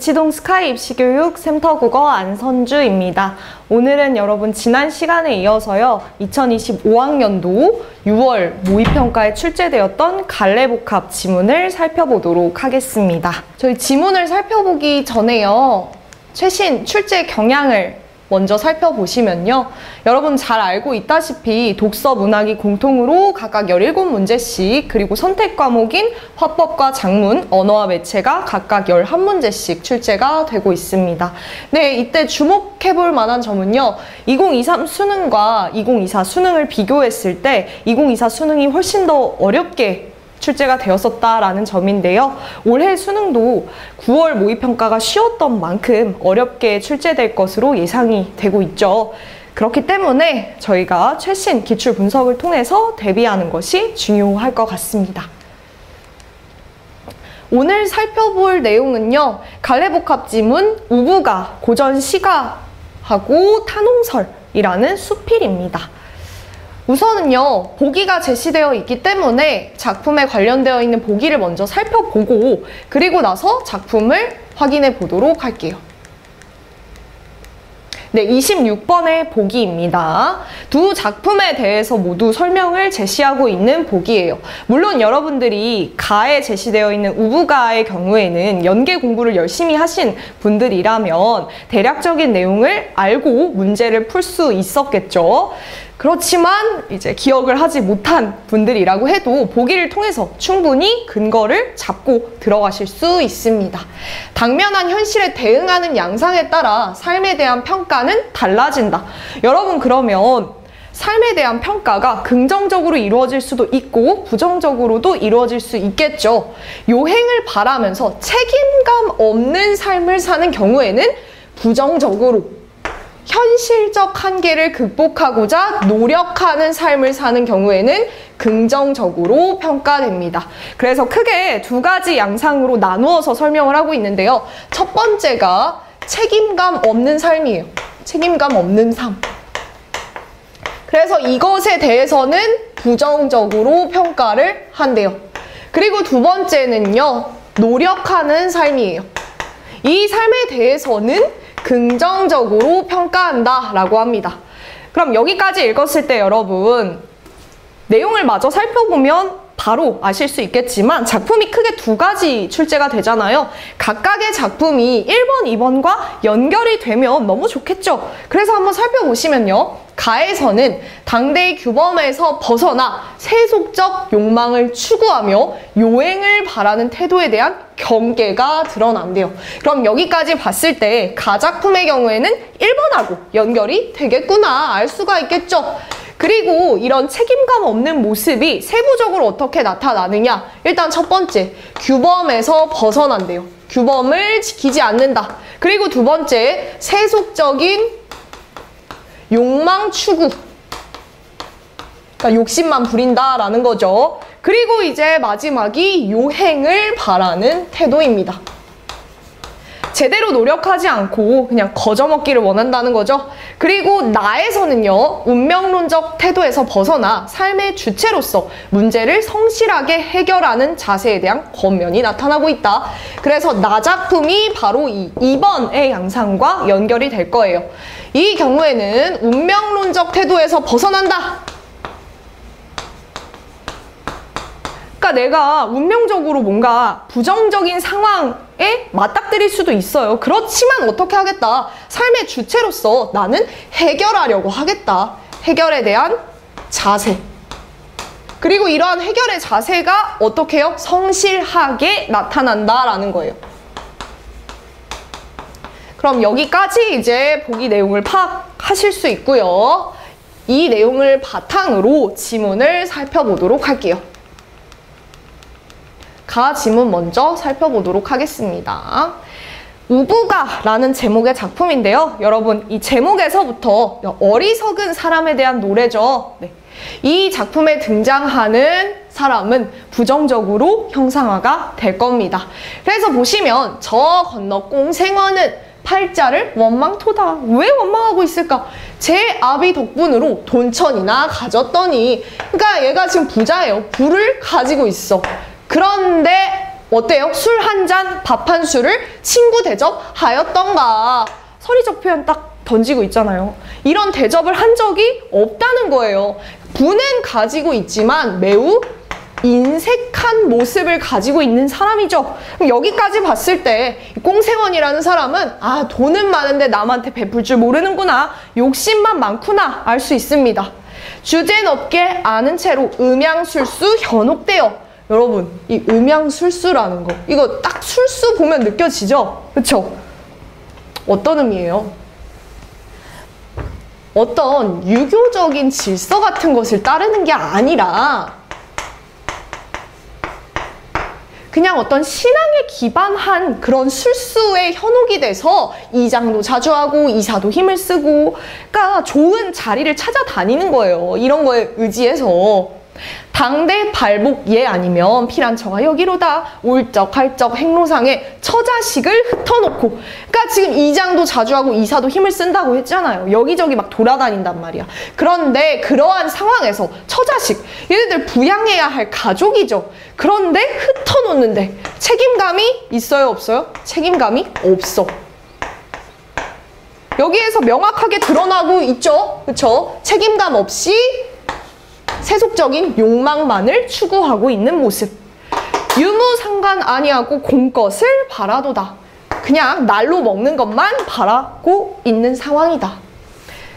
대치동 스카이 입시교육 센터국어 안선주입니다. 오늘은 여러분 지난 시간에 이어서요 2025학년도 6월 모의평가에 출제되었던 갈래복합 지문을 살펴보도록 하겠습니다. 저희 지문을 살펴보기 전에요 최신 출제 경향을 먼저 살펴보시면요. 여러분 잘 알고 있다시피 독서 문학이 공통으로 각각 17문제씩 그리고 선택 과목인 화법과 작문, 언어와 매체가 각각 11문제씩 출제가 되고 있습니다. 네, 이때 주목해볼 만한 점은요. 2023 수능과 2024 수능을 비교했을 때 2024 수능이 훨씬 더 어렵게 출제가 되었었다라는 점인데요. 올해 수능도 9월 모의평가가 쉬웠던 만큼 어렵게 출제될 것으로 예상이 되고 있죠. 그렇기 때문에 저희가 최신 기출 분석을 통해서 대비하는 것이 중요할 것 같습니다. 오늘 살펴볼 내용은요. 갈래복합 지문, 우부가, 고전 시가하고 탄홍설이라는 수필입니다. 우선은요, 보기가 제시되어 있기 때문에 작품에 관련되어 있는 보기를 먼저 살펴보고 그리고 나서 작품을 확인해 보도록 할게요. 네, 26번의 보기입니다. 두 작품에 대해서 모두 설명을 제시하고 있는 보기예요. 물론 여러분들이 가에 제시되어 있는 우부가의 경우에는 연계 공부를 열심히 하신 분들이라면 대략적인 내용을 알고 문제를 풀 수 있었겠죠. 그렇지만 이제 기억을 하지 못한 분들이라고 해도 보기를 통해서 충분히 근거를 잡고 들어가실 수 있습니다. 당면한 현실에 대응하는 양상에 따라 삶에 대한 평가는 달라진다. 여러분 그러면 삶에 대한 평가가 긍정적으로 이루어질 수도 있고 부정적으로도 이루어질 수 있겠죠. 요행을 바라면서 책임감 없는 삶을 사는 경우에는 부정적으로, 현실적 한계를 극복하고자 노력하는 삶을 사는 경우에는 긍정적으로 평가됩니다. 그래서 크게 두 가지 양상으로 나누어서 설명을 하고 있는데요. 첫 번째가 책임감 없는 삶이에요. 책임감 없는 삶. 그래서 이것에 대해서는 부정적으로 평가를 한대요. 그리고 두 번째는요. 노력하는 삶이에요. 이 삶에 대해서는 긍정적으로 평가한다 라고 합니다. 그럼 여기까지 읽었을 때 여러분 내용을 마저 살펴보면 바로 아실 수 있겠지만 작품이 크게 두 가지 출제가 되잖아요. 각각의 작품이 1번, 2번과 연결이 되면 너무 좋겠죠. 그래서 한번 살펴보시면요. 가에서는 당대의 규범에서 벗어나 세속적 욕망을 추구하며 요행을 바라는 태도에 대한 경계가 드러난대요. 그럼 여기까지 봤을 때 가 작품의 경우에는 1번하고 연결이 되겠구나 알 수가 있겠죠. 그리고 이런 책임감 없는 모습이 세부적으로 어떻게 나타나느냐. 일단 첫 번째, 규범에서 벗어난대요. 규범을 지키지 않는다. 그리고 두 번째, 세속적인 욕망 추구. 그러니까 욕심만 부린다라는 거죠. 그리고 이제 마지막이 요행을 바라는 태도입니다. 제대로 노력하지 않고 그냥 거저먹기를 원한다는 거죠. 그리고 나에서는요. 운명론적 태도에서 벗어나 삶의 주체로서 문제를 성실하게 해결하는 자세에 대한 권면이 나타나고 있다. 그래서 나 작품이 바로 이 2번의 양상과 연결이 될 거예요. 이 경우에는 운명론적 태도에서 벗어난다. 그러니까 내가 운명적으로 뭔가 부정적인 상황에 맞닥뜨릴 수도 있어요. 그렇지만 어떻게 하겠다. 삶의 주체로서 나는 해결하려고 하겠다. 해결에 대한 자세. 그리고 이러한 해결의 자세가 어떻게 해요? 성실하게 나타난다라는 거예요. 그럼 여기까지 이제 보기 내용을 파악하실 수 있고요. 이 내용을 바탕으로 지문을 살펴보도록 할게요. 가 지문 먼저 살펴보도록 하겠습니다. 우부가라는 제목의 작품인데요. 여러분 이 제목에서부터 어리석은 사람에 대한 노래죠. 네. 이 작품에 등장하는 사람은 부정적으로 형상화가 될 겁니다. 그래서 보시면 저 건너 꽁생어는 팔자를 원망토다. 왜 원망하고 있을까? 제 아비 덕분으로 돈천이나 가졌더니. 그러니까 얘가 지금 부자예요. 부를 가지고 있어. 그런데 어때요? 술 한 잔, 밥 한 술을 친구 대접하였던가. 서리적 표현 딱 던지고 있잖아요. 이런 대접을 한 적이 없다는 거예요. 부는 가지고 있지만 매우 인색한 모습을 가지고 있는 사람이죠. 그럼 여기까지 봤을 때 꽁생원이라는 사람은 아, 돈은 많은데 남한테 베풀 줄 모르는구나, 욕심만 많구나 알 수 있습니다. 주제넘게 아는 채로 음양술수 현혹되어. 여러분, 이 음양술수라는 거, 이거 딱 술수 보면 느껴지죠? 그쵸? 어떤 의미예요? 어떤 유교적인 질서 같은 것을 따르는 게 아니라 그냥 어떤 신앙에 기반한 그런 술수에 현혹이 돼서 이장도 자주 하고 이사도 힘을 쓰고, 그러니까 좋은 자리를 찾아다니는 거예요. 이런 거에 의지해서. 당대 발복 예 아니면 피란처가 여기로다. 울적할적 행로상에 처자식을 흩어놓고. 그러니까 지금 이장도 자주 하고 이사도 힘을 쓴다고 했잖아요. 여기저기 막 돌아다닌단 말이야. 그런데 그러한 상황에서 처자식, 얘네들 부양해야 할 가족이죠. 그런데 흩어놓는데 책임감이 있어요, 없어요? 책임감이 없어. 여기에서 명확하게 드러나고 있죠. 그쵸? 책임감 없이 세속적인 욕망만을 추구하고 있는 모습. 유무상관 아니하고 공것을 바라도다. 그냥 날로 먹는 것만 바라고 있는 상황이다.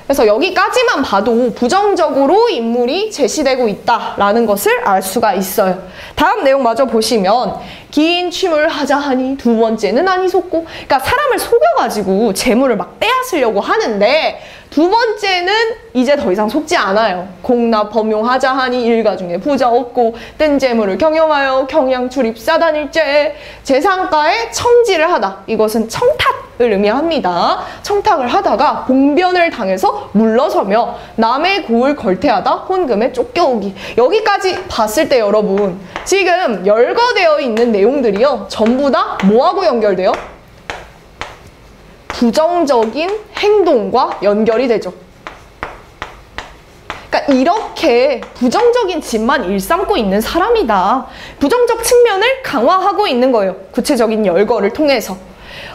그래서 여기까지만 봐도 부정적으로 인물이 제시되고 있다라는 것을 알 수가 있어요. 다음 내용 마저 보시면 긴 취물 하자 하니 두 번째는 아니솟고. 그러니까 사람을 속여가지고 재물을 막 빼앗으려고 하는데 두 번째는 이제 더 이상 속지 않아요. 공납 범용하자 하니 일가 중에 부자 없고 뜬 재물을 경영하여 경양 출입 싸다닐째. 재상가에 청지를 하다. 이것은 청탁을 의미합니다. 청탁을 하다가 봉변을 당해서 물러서며 남의 고을 걸퇴하다 혼금에 쫓겨오기. 여기까지 봤을 때 여러분, 지금 열거되어 있는 내용들이요, 전부 다 뭐하고 연결돼요? 부정적인 행동과 연결이 되죠. 그러니까 이렇게 부정적인 짓만 일삼고 있는 사람이다. 부정적 측면을 강화하고 있는 거예요. 구체적인 열거를 통해서.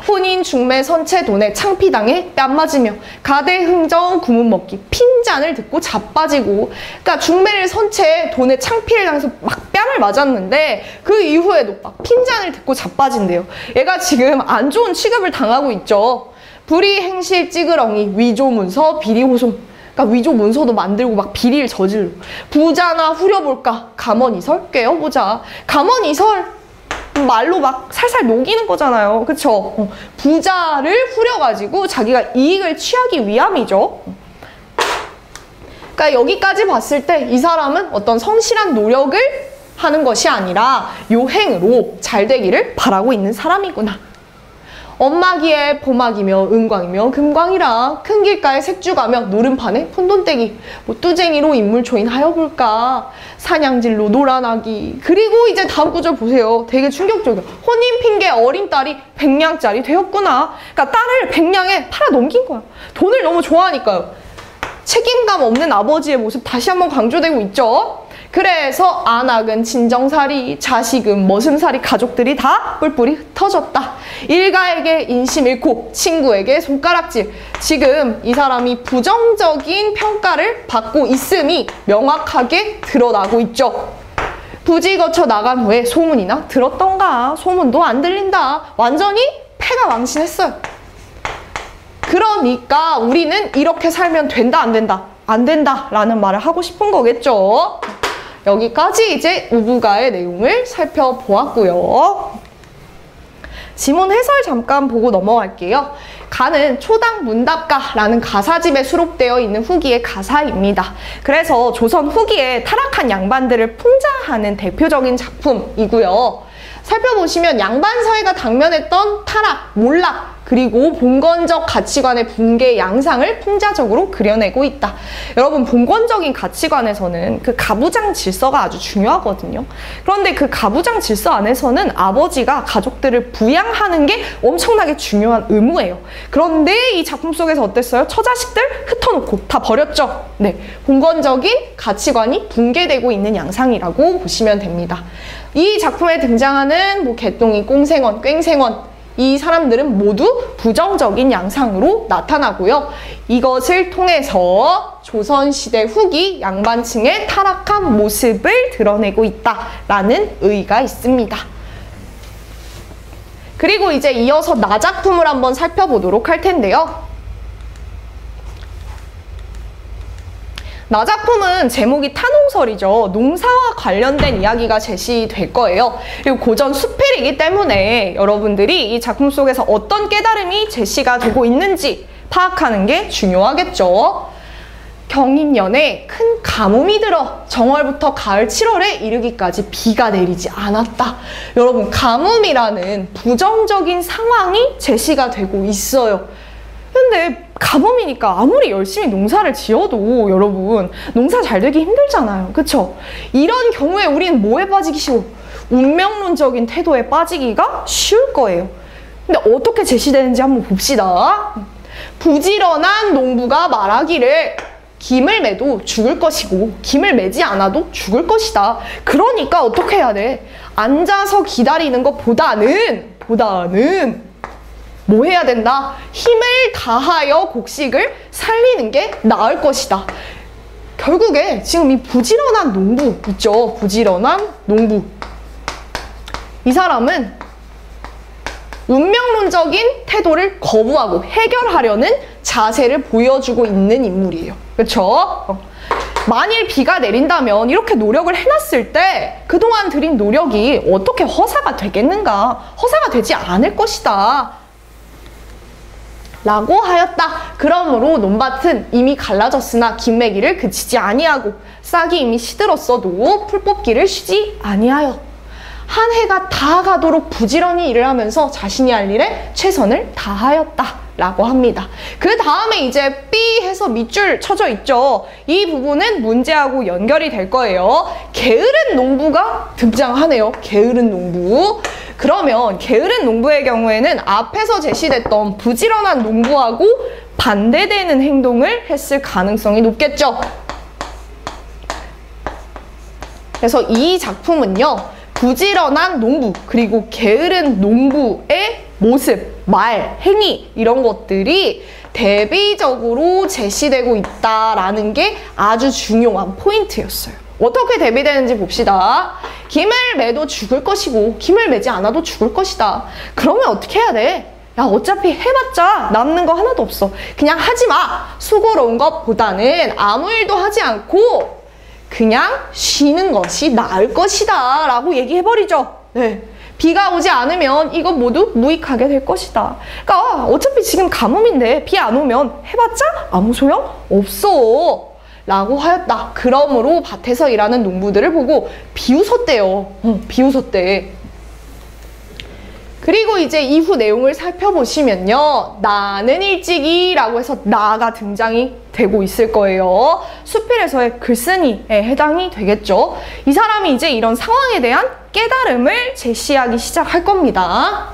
혼인, 중매, 선체, 돈에 창피당해 뺨 맞으며 가대, 흥정, 구문 먹기, 핀잔을 듣고 자빠지고. 그러니까 중매를 선체, 돈에 창피를 당해서 막 뺨을 맞았는데 그 이후에도 막 핀잔을 듣고 자빠진대요. 얘가 지금 안 좋은 취급을 당하고 있죠. 불의 행실 찌그렁이 위조문서 비리호송. 그러니까 위조문서도 만들고 막 비리를 저질러. 부자나 후려볼까 감언이설 꿰어보자. 감언이설 말로 막 살살 녹이는 거잖아요. 그쵸? 부자를 후려가지고 자기가 이익을 취하기 위함이죠. 그러니까 여기까지 봤을 때 이 사람은 어떤 성실한 노력을 하는 것이 아니라 요행으로 잘 되기를 바라고 있는 사람이구나. 엄마기에 보막이며 은광이며 금광이라 큰 길가에 색주 가며 노름판에 푼돈떼기. 뭐 뚜쟁이로 인물초인 하여볼까. 사냥질로 놀아나기. 그리고 이제 다음 구절 보세요. 되게 충격적이에요. 혼인 핑계 어린 딸이 100냥짜리 되었구나. 그러니까 딸을 100냥에 팔아 넘긴 거야. 돈을 너무 좋아하니까요. 책임감 없는 아버지의 모습 다시 한번 강조되고 있죠. 그래서 안악은 친정살이, 자식은 머슴살이, 가족들이 다 뿔뿔이 흩어졌다. 일가에게 인심 잃고 친구에게 손가락질. 지금 이 사람이 부정적인 평가를 받고 있음이 명확하게 드러나고 있죠. 부지 거쳐 나간 후에 소문이나 들었던가. 소문도 안 들린다. 완전히 패가 망신했어요. 그러니까 우리는 이렇게 살면 된다, 안 된다? 안 된다 라는 말을 하고 싶은 거겠죠. 여기까지 이제 우부가의 내용을 살펴보았고요. 지문 해설 잠깐 보고 넘어갈게요. 가는 초당 문답가라는 가사집에 수록되어 있는 후기의 가사입니다. 그래서 조선 후기에 타락한 양반들을 풍자하는 대표적인 작품이고요. 살펴보시면 양반 사회가 당면했던 타락, 몰락, 그리고 봉건적 가치관의 붕괴 양상을 풍자적으로 그려내고 있다. 여러분, 봉건적인 가치관에서는 그 가부장 질서가 아주 중요하거든요. 그런데 그 가부장 질서 안에서는 아버지가 가족들을 부양하는 게 엄청나게 중요한 의무예요. 그런데 이 작품 속에서 어땠어요? 처자식들 흩어놓고 다 버렸죠. 네, 봉건적인 가치관이 붕괴되고 있는 양상이라고 보시면 됩니다. 이 작품에 등장하는 뭐 개똥이, 꽁생원, 꽹생원, 이 사람들은 모두 부정적인 양상으로 나타나고요. 이것을 통해서 조선시대 후기 양반층의 타락한 모습을 드러내고 있다라는 의의가 있습니다. 그리고 이제 이어서 나 작품을 한번 살펴보도록 할 텐데요. 나 작품은 제목이 탄홍설이죠. 농사와 관련된 이야기가 제시될 거예요. 그리고 고전 수필이기 때문에 여러분들이 이 작품 속에서 어떤 깨달음이 제시가 되고 있는지 파악하는 게 중요하겠죠. 경인년에 큰 가뭄이 들어 정월부터 가을 7월에 이르기까지 비가 내리지 않았다. 여러분, 가뭄이라는 부정적인 상황이 제시가 되고 있어요. 근데 가뭄이니까 아무리 열심히 농사를 지어도 여러분 농사 잘 되기 힘들잖아요. 그쵸? 이런 경우에 우리는 뭐에 빠지기 쉬워? 운명론적인 태도에 빠지기가 쉬울 거예요. 근데 어떻게 제시되는지 한번 봅시다. 부지런한 농부가 말하기를 김을 매도 죽을 것이고 김을 매지 않아도 죽을 것이다. 그러니까 어떻게 해야 돼? 앉아서 기다리는 것보다는 뭐 해야 된다? 힘을 다하여 곡식을 살리는 게 나을 것이다. 결국에 지금 이 부지런한 농부 있죠? 부지런한 농부. 이 사람은 운명론적인 태도를 거부하고 해결하려는 자세를 보여주고 있는 인물이에요. 그렇죠? 만일 비가 내린다면 이렇게 노력을 해놨을 때 그동안 들인 노력이 어떻게 허사가 되겠는가? 허사가 되지 않을 것이다. 라고 하였다. 그러므로 논밭은 이미 갈라졌으나 김매기를 그치지 아니하고 싹이 이미 시들었어도 풀 뽑기를 쉬지 아니하여 한 해가 다 가도록 부지런히 일을 하면서 자신이 할 일에 최선을 다하였다. 라고 합니다. 그 다음에 이제 삐 해서 밑줄 쳐져 있죠. 이 부분은 문제하고 연결이 될 거예요. 게으른 농부가 등장하네요. 게으른 농부. 그러면 게으른 농부의 경우에는 앞에서 제시됐던 부지런한 농부하고 반대되는 행동을 했을 가능성이 높겠죠. 그래서 이 작품은요, 부지런한 농부 그리고 게으른 농부의 모습, 말, 행위 이런 것들이 대비적으로 제시되고 있다라는 게 아주 중요한 포인트였어요. 어떻게 대비되는지 봅시다. 김을 매도 죽을 것이고 김을 매지 않아도 죽을 것이다. 그러면 어떻게 해야 돼? 야, 어차피 해봤자 남는 거 하나도 없어. 그냥 하지 마. 수고로운 것보다는 아무 일도 하지 않고 그냥 쉬는 것이 나을 것이다 라고 얘기해버리죠. 네. 비가 오지 않으면 이것 모두 무익하게 될 것이다. 그러니까 어차피 지금 가뭄인데 비 안 오면 해봤자 아무 소용 없어 라고 하였다. 그러므로 밭에서 일하는 농부들을 보고 비웃었대요. 비웃었대. 그리고 이제 이후 내용을 살펴보시면요. 나는 일찍이라고 해서 나가 등장이 되고 있을 거예요. 수필에서의 글쓴이에 해당이 되겠죠. 이 사람이 이제 이런 상황에 대한 깨달음을 제시하기 시작할 겁니다.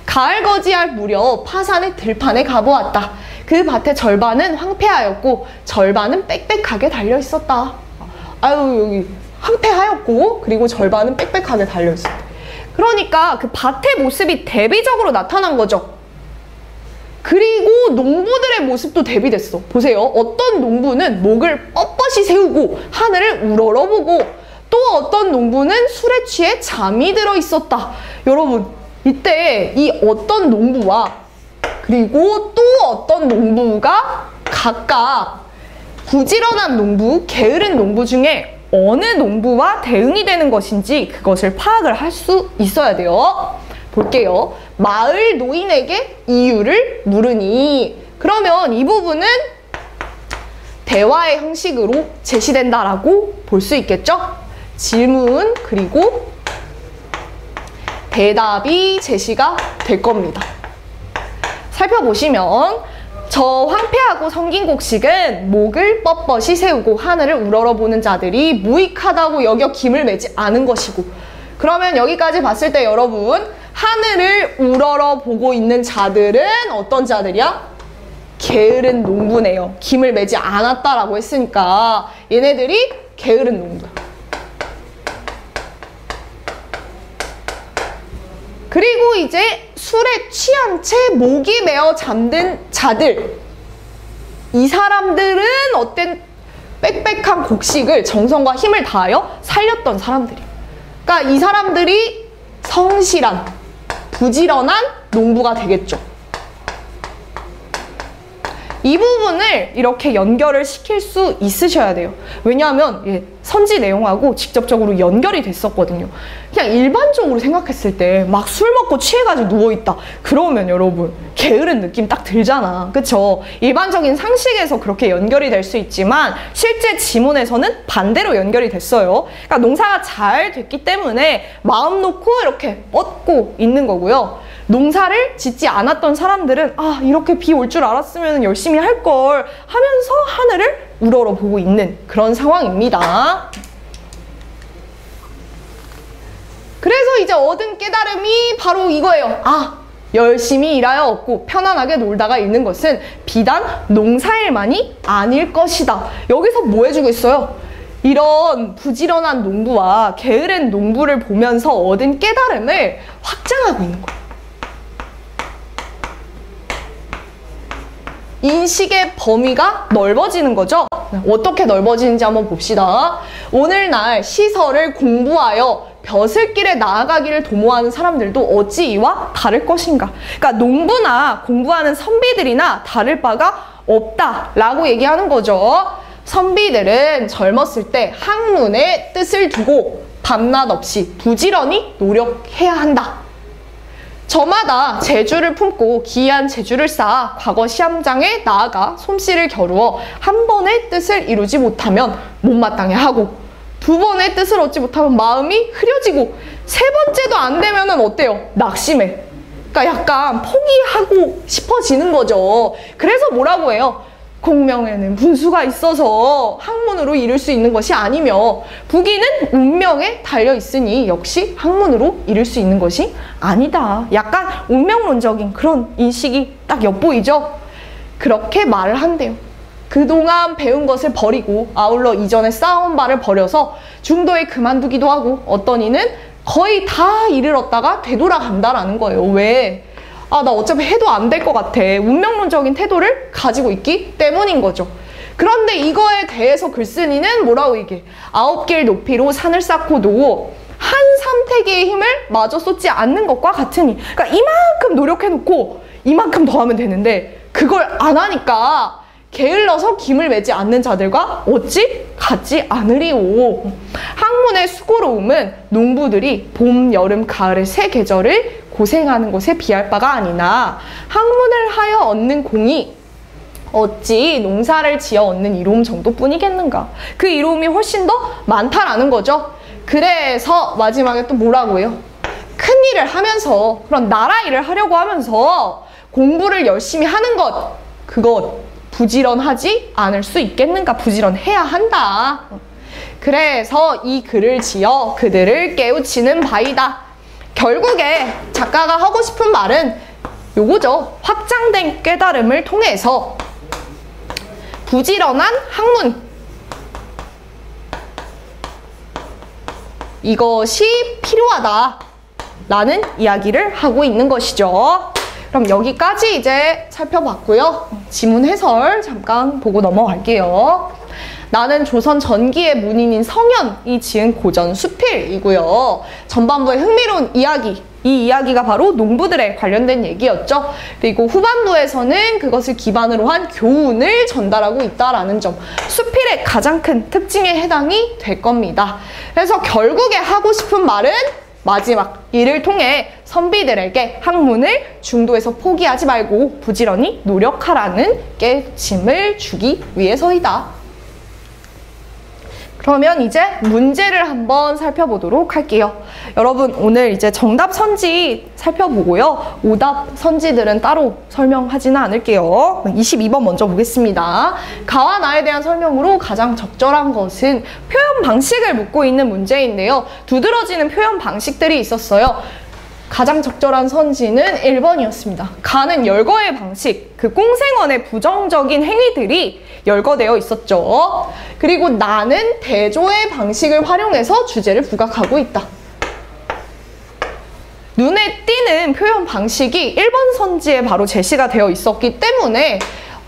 가을 거지할 무렵 파산의 들판에 가보았다. 그 밭의 절반은 황폐하였고 절반은 빽빽하게 달려 있었다. 아유, 여기 황폐하였고 그리고 절반은 빽빽하게 달려 있었다. 그러니까 그 밭의 모습이 대비적으로 나타난 거죠. 그리고 농부들의 모습도 대비됐어. 보세요. 어떤 농부는 목을 뻣뻣이 세우고 하늘을 우러러보고 또 어떤 농부는 술에 취해 잠이 들어 있었다. 여러분, 이때 이 어떤 농부와 그리고 또 어떤 농부가 각각 부지런한 농부, 게으른 농부 중에 어느 농부와 대응이 되는 것인지 그것을 파악을 할 수 있어야 돼요. 볼게요. 마을 노인에게 이유를 물으니. 그러면 이 부분은 대화의 형식으로 제시된다라고 볼 수 있겠죠? 질문 그리고 대답이 제시가 될 겁니다. 살펴보시면 저 황폐하고 성긴 곡식은 목을 뻣뻣이 세우고 하늘을 우러러보는 자들이 무익하다고 여겨 김을 매지 않은 것이고, 그러면 여기까지 봤을 때 여러분, 하늘을 우러러보고 있는 자들은 어떤 자들이야? 게으른 농부네요. 김을 매지 않았다라고 했으니까 얘네들이 게으른 농부야. 그리고 이제 술에 취한 채 목이 메어 잠든 자들, 이 사람들은 어떤 빽빽한 곡식을 정성과 힘을 다하여 살렸던 사람들이에요. 그러니까 이 사람들이 성실한, 부지런한 농부가 되겠죠. 이 부분을 이렇게 연결을 시킬 수 있으셔야 돼요. 왜냐하면 선지 내용하고 직접적으로 연결이 됐었거든요. 그냥 일반적으로 생각했을 때 막 술 먹고 취해가지고 누워있다. 그러면 여러분 게으른 느낌 딱 들잖아. 그쵸? 일반적인 상식에서 그렇게 연결이 될 수 있지만 실제 지문에서는 반대로 연결이 됐어요. 그러니까 농사가 잘 됐기 때문에 마음 놓고 이렇게 뻗고 있는 거고요. 농사를 짓지 않았던 사람들은 아, 이렇게 비 올 줄 알았으면 열심히 할 걸 하면서 하늘을 우러러보고 있는 그런 상황입니다. 그래서 이제 얻은 깨달음이 바로 이거예요. 아, 열심히 일하여 얻고 편안하게 놀다가 잃는 것은 비단 농사일만이 아닐 것이다. 여기서 뭐 해주고 있어요? 이런 부지런한 농부와 게으른 농부를 보면서 얻은 깨달음을 확장하고 있는 거예요. 인식의 범위가 넓어지는 거죠. 어떻게 넓어지는지 한번 봅시다. 오늘날 시설을 공부하여 벼슬길에 나아가기를 도모하는 사람들도 어찌 이와 다를 것인가. 그러니까 농부나 공부하는 선비들이나 다를 바가 없다라고 얘기하는 거죠. 선비들은 젊었을 때 학문에 뜻을 두고 밤낮 없이 부지런히 노력해야 한다. 저마다 재주를 품고 기이한 재주를 쌓아 과거 시험장에 나아가 솜씨를 겨루어 한 번의 뜻을 이루지 못하면 못마땅해 하고, 두 번의 뜻을 얻지 못하면 마음이 흐려지고, 세 번째도 안 되면은 어때요? 낙심해. 그러니까 약간 포기하고 싶어지는 거죠. 그래서 뭐라고 해요? 공명에는 분수가 있어서 학문으로 이룰 수 있는 것이 아니며 부귀는 운명에 달려있으니 역시 학문으로 이룰 수 있는 것이 아니다. 약간 운명론적인 그런 인식이 딱 엿보이죠? 그렇게 말을 한대요. 그동안 배운 것을 버리고 아울러 이전에 쌓아온 바를 버려서 중도에 그만두기도 하고, 어떤 이는 거의 다 이르렀다가 되돌아간다라는 거예요. 왜? 아, 나 어차피 해도 안 될 것 같아. 운명론적인 태도를 가지고 있기 때문인 거죠. 그런데 이거에 대해서 글쓴이는 뭐라고 얘기해? 9길 높이로 산을 쌓고도 한 삼태기의 힘을 마저 쏟지 않는 것과 같으니. 그러니까 이만큼 노력해놓고 이만큼 더 하면 되는데 그걸 안 하니까 게을러서 김을 매지 않는 자들과 어찌 같지 않으리오. 학문의 수고로움은 농부들이 봄, 여름, 가을의 세 계절을 고생하는 것에 비할 바가 아니나 학문을 하여 얻는 공이 어찌 농사를 지어 얻는 이로움 정도뿐이겠는가. 그 이로움이 훨씬 더 많다라는 거죠. 그래서 마지막에 또 뭐라고 해요? 큰일을 하면서, 그런 나라 일을 하려고 하면서 공부를 열심히 하는 것, 그것 부지런하지 않을 수 있겠는가. 부지런해야 한다. 그래서 이 글을 지어 그들을 깨우치는 바이다. 결국에 작가가 하고 싶은 말은 요거죠. 확장된 깨달음을 통해서 부지런한 학문, 이것이 필요하다라는 이야기를 하고 있는 것이죠. 그럼 여기까지 이제 살펴봤고요. 지문 해설 잠깐 보고 넘어갈게요. 나는 조선 전기의 문인인 성현이 지은 고전 수필이고요. 전반부의 흥미로운 이야기, 이 이야기가 바로 농부들에 관련된 얘기였죠. 그리고 후반부에서는 그것을 기반으로 한 교훈을 전달하고 있다라는 점, 수필의 가장 큰 특징에 해당이 될 겁니다. 그래서 결국에 하고 싶은 말은 마지막, 이를 통해 선비들에게 학문을 중도에서 포기하지 말고 부지런히 노력하라는 깨우침을 주기 위해서이다. 그러면 이제 문제를 한번 살펴보도록 할게요. 여러분 오늘 이제 정답 선지 살펴보고요. 오답 선지들은 따로 설명하지는 않을게요. 22번 먼저 보겠습니다. 가와 나에 대한 설명으로 가장 적절한 것은 표현 방식을 묻고 있는 문제인데요. 두드러지는 표현 방식들이 있었어요. 가장 적절한 선지는 1번이었습니다. 가는 열거의 방식, 그 꽁생원의 부정적인 행위들이 열거되어 있었죠. 그리고 나는 대조의 방식을 활용해서 주제를 부각하고 있다. 눈에 띄는 표현 방식이 1번 선지에 바로 제시가 되어 있었기 때문에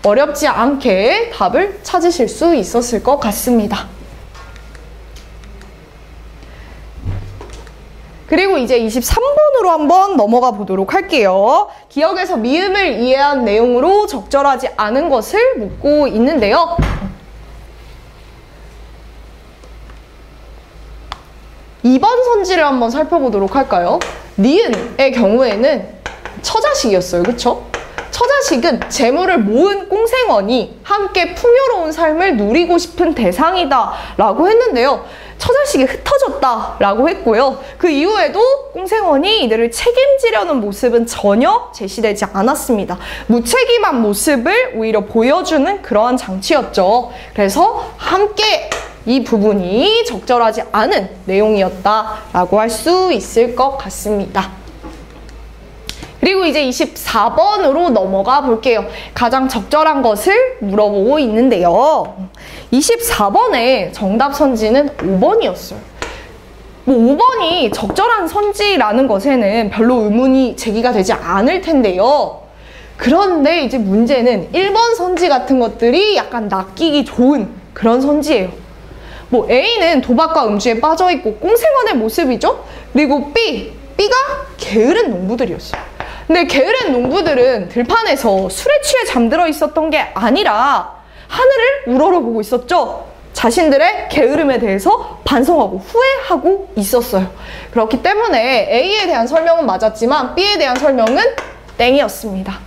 어렵지 않게 답을 찾으실 수 있었을 것 같습니다. 그리고 이제 23번으로 한번 넘어가 보도록 할게요. 기억에서 미음을 이해한 내용으로 적절하지 않은 것을 묻고 있는데요. 이번 선지를 한번 살펴보도록 할까요? 니은의 경우에는 처자식이었어요. 그쵸? 처자식은 재물을 모은 꽁생원이 함께 풍요로운 삶을 누리고 싶은 대상이다 라고 했는데요. 처자식이 흩어졌다 라고 했고요. 그 이후에도 꽁생원이 이들을 책임지려는 모습은 전혀 제시되지 않았습니다. 무책임한 모습을 오히려 보여주는 그러한 장치였죠. 그래서 함께 이 부분이 적절하지 않은 내용이었다라고 할 수 있을 것 같습니다. 그리고 이제 24번으로 넘어가 볼게요. 가장 적절한 것을 물어보고 있는데요. 24번의 정답 선지는 5번이었어요. 뭐 5번이 적절한 선지라는 것에는 별로 의문이 제기가 되지 않을 텐데요. 그런데 이제 문제는 1번 선지 같은 것들이 약간 낚이기 좋은 그런 선지예요. 뭐 A는 도박과 음주에 빠져있고 꽁생원의 모습이죠. 그리고 B가 게으른 농부들이었어요. 근데 게으른 농부들은 들판에서 술에 취해 잠들어 있었던 게 아니라 하늘을 우러러보고 있었죠. 자신들의 게으름에 대해서 반성하고 후회하고 있었어요. 그렇기 때문에 A에 대한 설명은 맞았지만 B에 대한 설명은 땡이었습니다.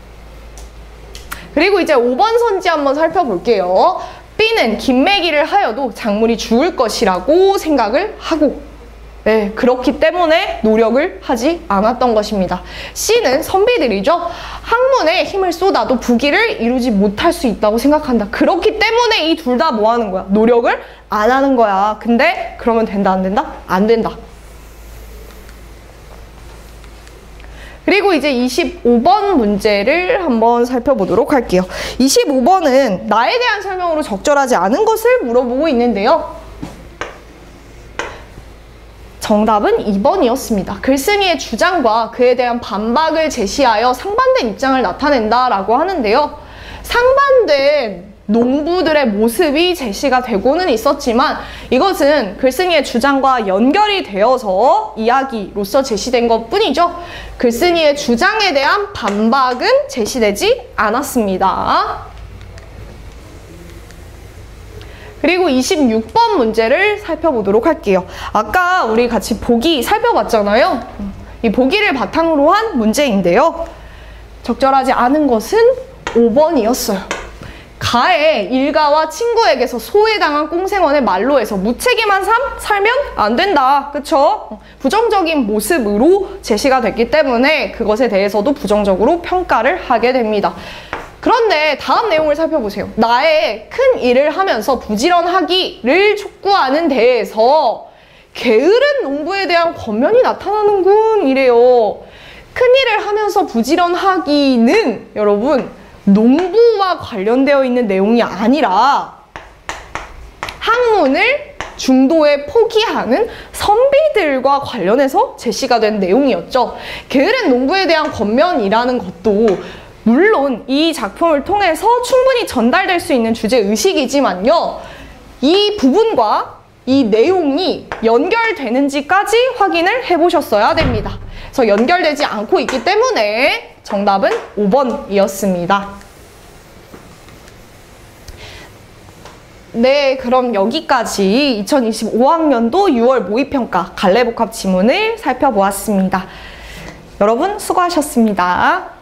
그리고 이제 5번 선지 한번 살펴볼게요. B는 김매기를 하여도 작물이 죽을 것이라고 생각을 하고 그렇기 때문에 노력을 하지 않았던 것입니다. C는 선비들이죠. 학문에 힘을 쏟아도 부귀를 이루지 못할 수 있다고 생각한다. 그렇기 때문에 이 둘 다 뭐 하는 거야? 노력을 안 하는 거야. 근데 그러면 된다, 안 된다? 안 된다. 그리고 이제 25번 문제를 한번 살펴보도록 할게요. 25번은 나에 대한 설명으로 적절하지 않은 것을 물어보고 있는데요. 정답은 2번이었습니다. 글쓴이의 주장과 그에 대한 반박을 제시하여 상반된 입장을 나타낸다 라고 하는데요. 상반된 농부들의 모습이 제시가 되고는 있었지만 이것은 글쓴이의 주장과 연결이 되어서 이야기로서 제시된 것 뿐이죠. 글쓴이의 주장에 대한 반박은 제시되지 않았습니다. 그리고 26번 문제를 살펴보도록 할게요. 아까 우리 같이 보기 살펴봤잖아요. 이 보기를 바탕으로 한 문제인데요. 적절하지 않은 것은 5번이었어요. 가의 일가와 친구에게서 소외당한 꽁생원의 말로 해서 무책임한 삶 살면 안 된다. 그쵸? 부정적인 모습으로 제시가 됐기 때문에 그것에 대해서도 부정적으로 평가를 하게 됩니다. 그런데 다음 내용을 살펴보세요. 나의 큰 일을 하면서 부지런하기를 촉구하는 데에서 게으른 농부에 대한 권면이 나타나는군 이래요. 큰 일을 하면서 부지런하기는 여러분 농부와 관련되어 있는 내용이 아니라 학문을 중도에 포기하는 선비들과 관련해서 제시가 된 내용이었죠. 게으른 농부에 대한 권면이라는 것도 물론 이 작품을 통해서 충분히 전달될 수 있는 주제의식이지만요. 이 부분과 이 내용이 연결되는지까지 확인을 해보셨어야 됩니다. 그래서 연결되지 않고 있기 때문에 정답은 5번이었습니다. 네, 그럼 여기까지 2025학년도 6월 모의평가 갈래복합 지문을 살펴보았습니다. 여러분 수고하셨습니다.